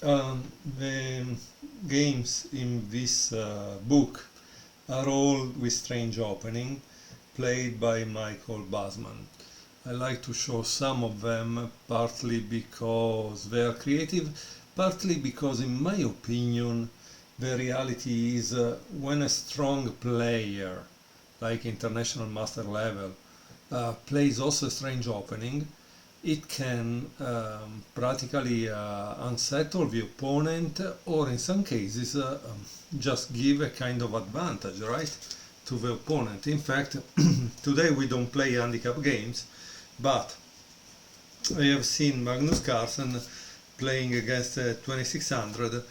The games in this book are all with strange opening, played by Michael Basman. I like to show some of them, partly because they are creative, partly because, in my opinion, the reality is when a strong player, like international master level, plays also a strange opening, it can practically unsettle the opponent, or in some cases just give a kind of advantage, right, to the opponent. In fact, today we don't play handicap games, but I have seen Magnus Carlsen playing against 2600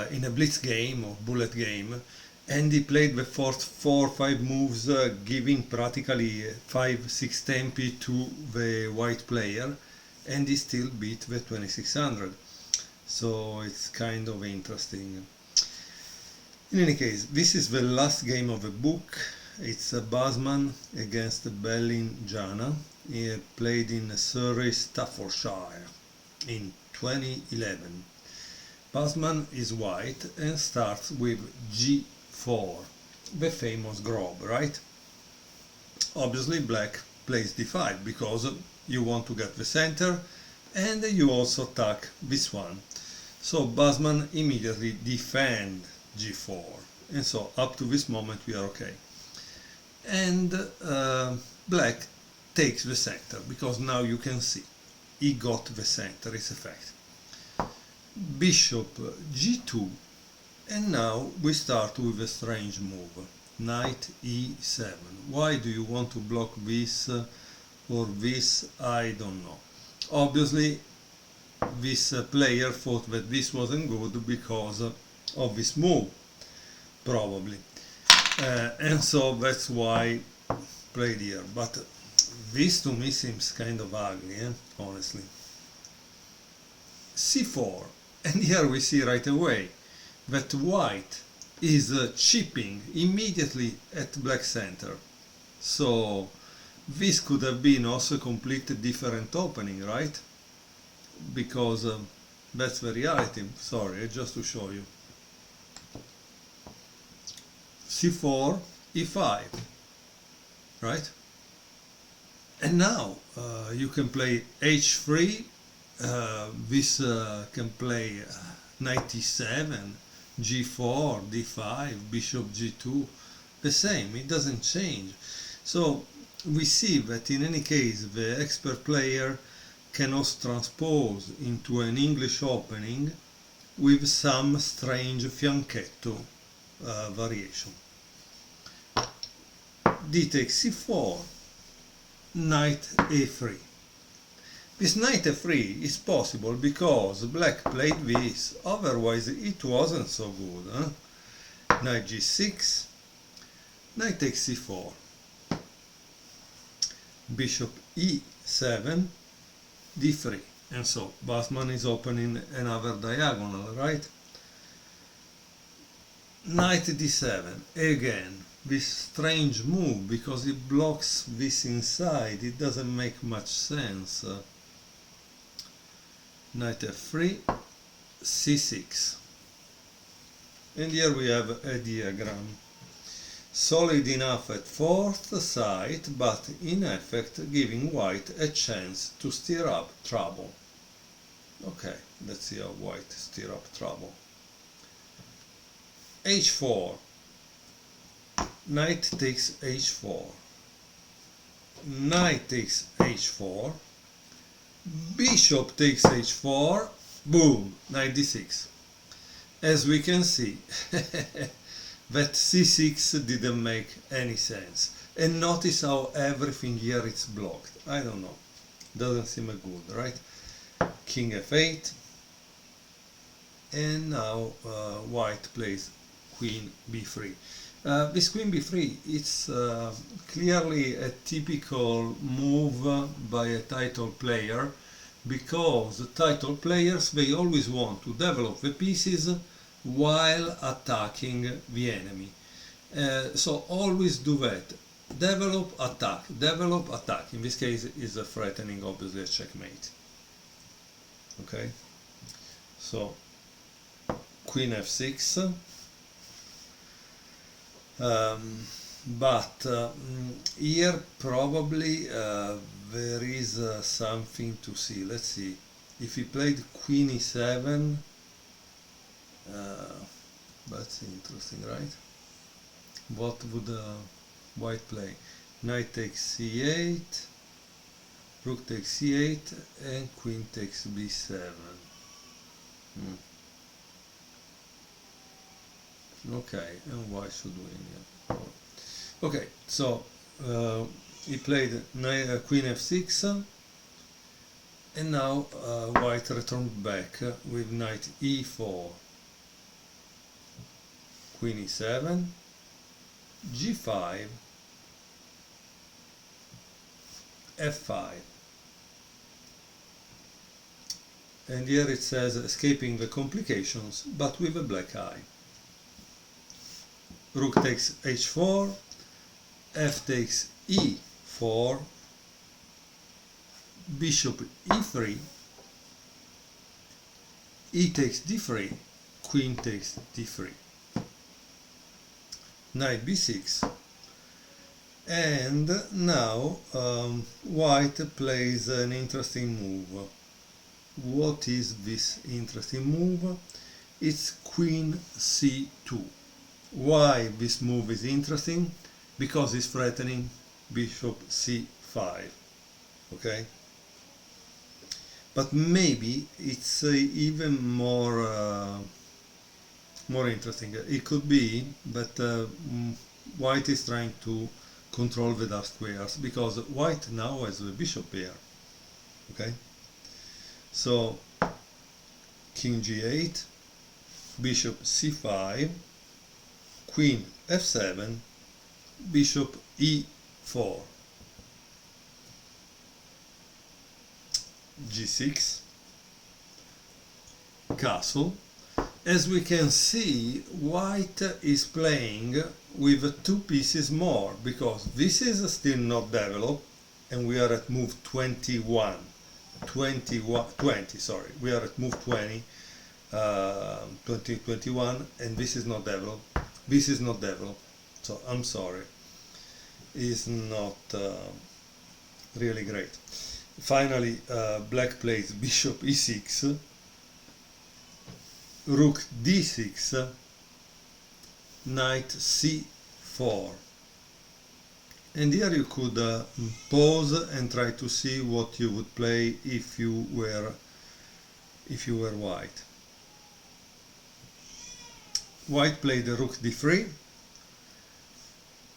in a blitz game or bullet game, and he played the first 4 or 5 moves, giving practically 5-6 tempi to the white player, and he still beat the 2600. So it's kind of interesting. In any case, this is the last game of the book. It's Basman against Bellinjana. He played in Surrey, Staffordshire in 2011. Basman is white and starts with G4, the famous Grob, right? Obviously black plays D5 because you want to get the center, and you also attack this one. So Basman immediately defend G4, and so up to this moment we are okay. And black takes the center, because now you can see he got the center, it's a fact. Bishop G2, and now we start with a strange move, Knight E7. Why do you want to block this or this? I don't know. Obviously this player thought that this wasn't good because of this move, probably, and so that's why played here. But this to me seems kind of ugly, honestly. C4, and here we see right away that white is chipping immediately at black center. So this could have been also a completely different opening, right? Because that's the reality. Sorry, just to show you. C4, E5, right? And now you can play H3. This can play Knight E7, G4, D5, Bishop G2, the same, it doesn't change. So we see that in any case the expert player can also transpose into an English opening with some strange fianchetto variation. D takes C4, Knight A3. This Knight F3 is possible because black played this, otherwise it wasn't so good. Knight G6, Knight takes C4, Bishop E7, D3, and so Basman is opening another diagonal, right? Knight D7, again, this strange move because it blocks this inside, it doesn't make much sense. Knight F3, C6, and here we have a diagram, solid enough at fourth side, but in effect giving white a chance to stir up trouble. Okay, let's see how white stir up trouble. H4, Knight takes H4, Knight takes H4, Bishop takes H4, boom, Knight D6. As we can see, that C6 didn't make any sense. And notice how everything here is blocked. I don't know, doesn't seem good, right? King F8, and now white plays Queen B3. This Queen B3, it's clearly a typical move by a title player, because the title players, they always want to develop the pieces while attacking the enemy. So always do that. Develop, attack, develop, attack. In this case is threatening obviously a checkmate. Okay, so queen f6, but here probably there is something to see. Let's see. If he played queen e7, that's interesting, right? What would white play? Knight takes c8, rook takes c8, and queen takes b7. Okay, and why should win? Yeah. Okay, so he played queen f6, and now white returned back with knight e4, queen e7, g5, f5. And here it says escaping the complications, but with a black eye. Rook takes h4, f takes e4, bishop e3, e takes d3, queen takes d3, knight b6, and now white plays an interesting move. What is this interesting move? It's queen c2. Why this move is interesting? Because it's threatening bishop c5. Okay? But maybe it's even more interesting. It could be that white is trying to control the dark squares, because white now has the bishop here. Okay? So king g8, bishop c5, queen f7, bishop e4, g6, castle. As we can see, white is playing with 2 pieces more, because this is still not developed, and we are at move 20, sorry, we are at move 20, 21, and this is not developed. This is not developed, so I'm sorry, it's not really great. Finally, black plays bishop e6, rook d6, knight c4. And here you could pause and try to see what you would play if you were white. White played rook d3,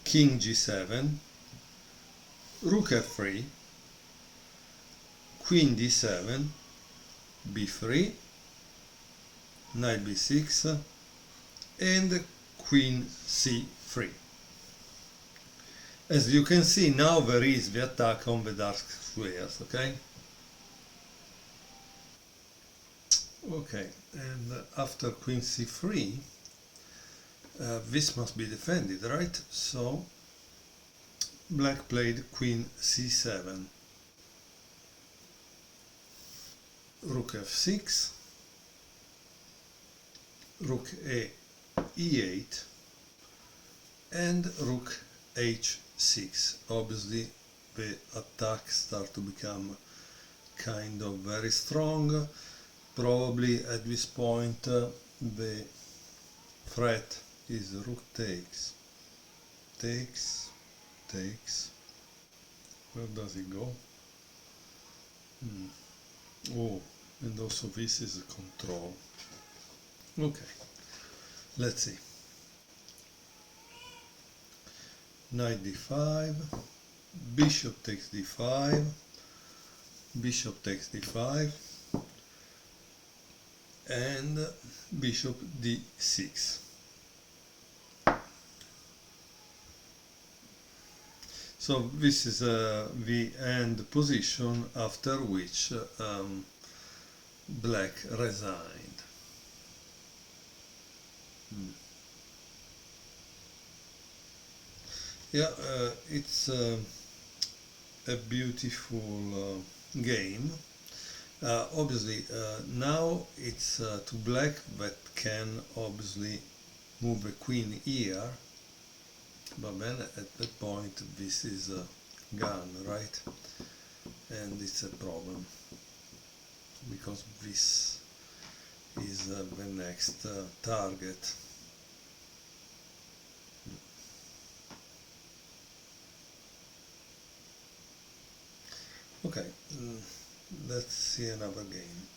king g7, rook f3, queen d7, b3, knight b6, and queen c3. As you can see, now there is the attack on the dark squares, okay? Okay, and after queen c3, this must be defended, right? So black played queen c7, rook f6, rook e8, and rook h6. Obviously the attacks start to become kind of very strong. Probably at this point the threat is rook takes, where does it go? Oh, and also this is a control. Okay, let's see. Knight d5, bishop takes d5, bishop takes d5, and bishop d6. So this is the end position after which black resigned. Yeah, it's a beautiful game. Obviously, now it's to black that can obviously move the queen here, but then at that point this is gone, right? And it's a problem because this is the next target. Okay, let's see another game.